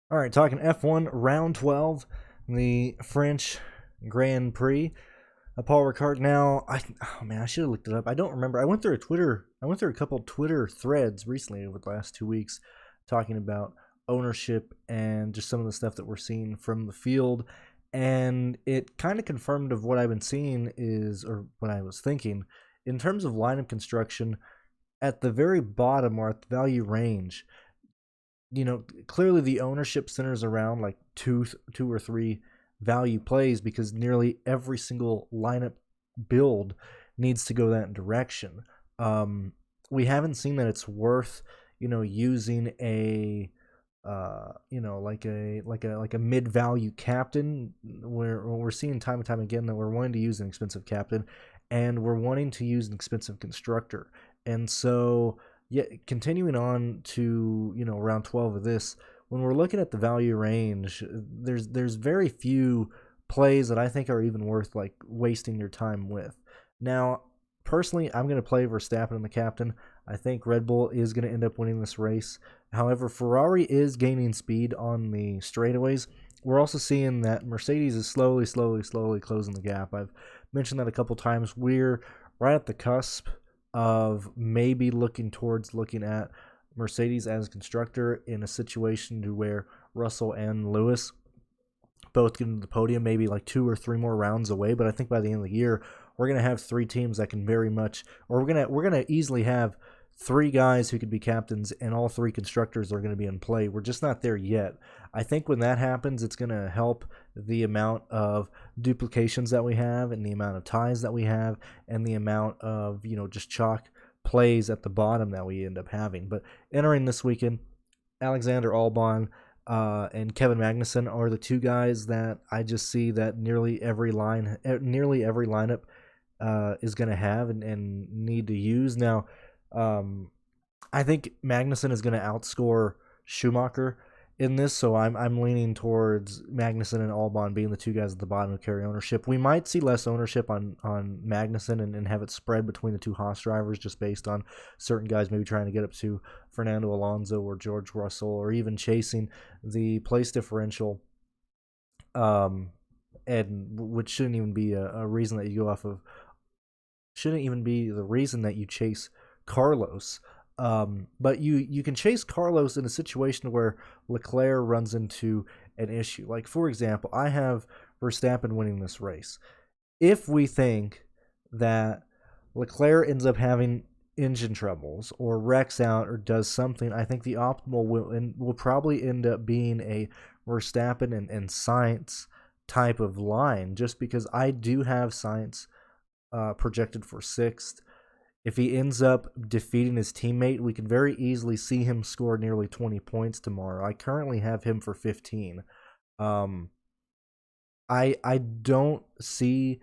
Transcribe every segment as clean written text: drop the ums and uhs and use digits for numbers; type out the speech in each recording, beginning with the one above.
All right, talking F1 round 12, the French Grand Prix. Paul Ricard. Now, oh man, I should have looked it up. I don't remember. I went through a couple Twitter threads recently over the last 2 weeks, talking about ownership and just some of the stuff that we're seeing from the field, and it kind of confirmed of what I've been seeing is, or what I was thinking, in terms of lineup construction. At the very bottom or at the value range, clearly the ownership centers around like two or three value plays because nearly every single lineup build needs to go that direction. We haven't seen that it's worth, using a like a mid value captain. Where we're seeing time and time again that we're wanting to use an expensive captain, and we're wanting to use an expensive constructor, and so yeah, continuing on to round 12 of this, when we're looking at the value range, there's very few plays that I think are even worth like wasting your time with. Now, personally, I'm going to play Verstappen in the captain. I think Red Bull is going to end up winning this race. However, Ferrari is gaining speed on the straightaways. We're also seeing that Mercedes is slowly closing the gap. I've mentioned that a couple times. We're right at the cusp of maybe looking at Mercedes as constructor in a situation to where Russell and Lewis both get into the podium, maybe like 2 or 3 more rounds away. But I think by the end of the year, we're gonna have 3 teams that can very much, or we're gonna easily have 3 guys who could be captains, and all 3 constructors are going to be in play. We're just not there yet. I think when that happens, it's going to help the amount of duplications that we have, and the amount of ties that we have, and the amount of just chalk plays at the bottom that we end up having. But entering this weekend, Alexander Albon and Kevin Magnussen are the 2 guys that I just see that nearly every lineup is going to have and need to use. Now, I think Magnussen is going to outscore Schumacher in this, so I'm leaning towards Magnussen and Albon being the 2 guys at the bottom who carry ownership. We might see less ownership on Magnussen and have it spread between the 2 Haas drivers, just based on certain guys maybe trying to get up to Fernando Alonso or George Russell, or even chasing the place differential, and which shouldn't even be a reason that you go off of. Shouldn't even be the reason that you chase Carlos. But you can chase Carlos in a situation where Leclerc runs into an issue. Like, for example, I have Verstappen winning this race. If we think that Leclerc ends up having engine troubles or wrecks out or does something, I think the optimal will probably end up being a Verstappen and Sainz type of line, just because I do have Sainz projected for 6th. If he ends up defeating his teammate, we could very easily see him score nearly 20 points tomorrow. I currently have him for 15. I don't see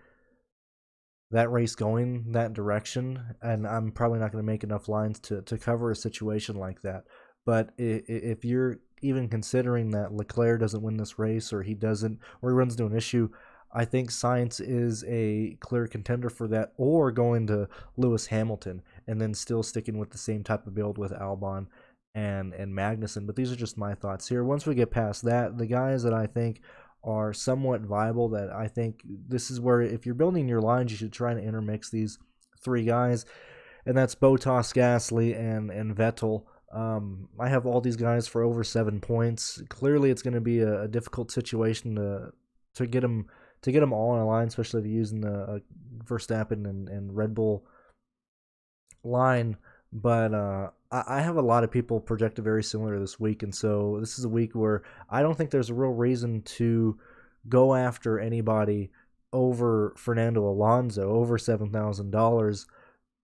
that race going that direction, and I'm probably not going to make enough lines to cover a situation like that. But if you're even considering that Leclerc doesn't win this race, or he runs into an issue, I think Sainz is a clear contender for that, or going to Lewis Hamilton and then still sticking with the same type of build with Albon and Magnussen. But these are just my thoughts here. Once we get past that, the guys that I think are somewhat viable, that I think this is where, if you're building your lines, you should try to intermix these 3 guys, and that's Bottas, Gasly, and Vettel. I have all these guys for over 7 points. Clearly, it's going to be a difficult situation to get them all in a line, especially if you're using the Verstappen and Red Bull line. But I have a lot of people projected very similar this week, and so this is a week where I don't think there's a real reason to go after anybody over Fernando Alonso, over $7,000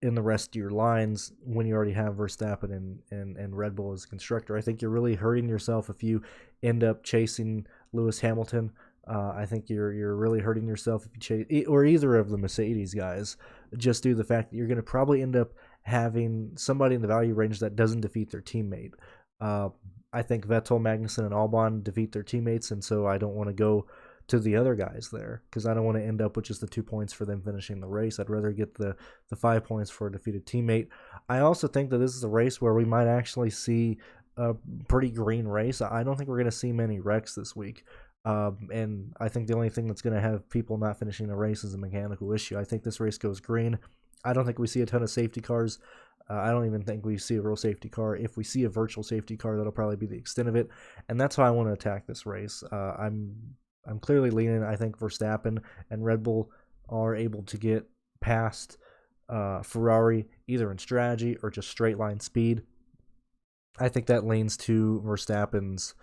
in the rest of your lines, when you already have Verstappen and Red Bull as a constructor. I think you're really hurting yourself if you end up chasing Lewis Hamilton. I think you're really hurting yourself if you chase, or either of the Mercedes guys, just due to the fact that you're going to probably end up having somebody in the value range that doesn't defeat their teammate. I think Vettel, Magnussen, and Albon defeat their teammates, and so I don't want to go to the other guys there, because I don't want to end up with just the 2 points for them finishing the race. I'd rather get the 5 points for a defeated teammate. I also think that this is a race where we might actually see a pretty green race. I don't think we're going to see many wrecks this week. And I think the only thing that's going to have people not finishing the race is a mechanical issue. I think this race goes green. I don't think we see a ton of safety cars. I don't even think we see a real safety car. If we see a virtual safety car, that'll probably be the extent of it. And that's how I want to attack this race. I'm clearly leaning, I think Verstappen and Red Bull are able to get past Ferrari either in strategy or just straight line speed. I think that leans to Verstappen's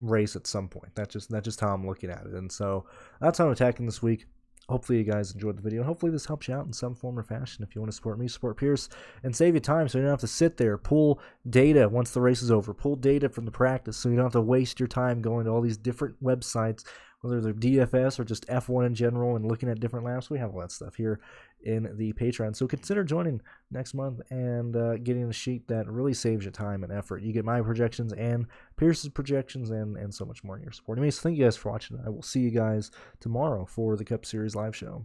race at some point. That's just how I'm looking at it. And so that's how I'm attacking this week. Hopefully you guys enjoyed the video. Hopefully this helps you out in some form or fashion. If you want to support me, support Pearce, and save you time so you don't have to sit there, pull data once the race is over, pull data from the practice so you don't have to waste your time going to all these different websites, whether they're DFS or just F1 in general, and looking at different laps. We have all that stuff here in the Patreon. So consider joining next month and getting a sheet that really saves you time and effort. You get my projections and Pierce's projections and so much more. You're supporting me. So thank you guys for watching. I will see you guys tomorrow for the Cup Series live show.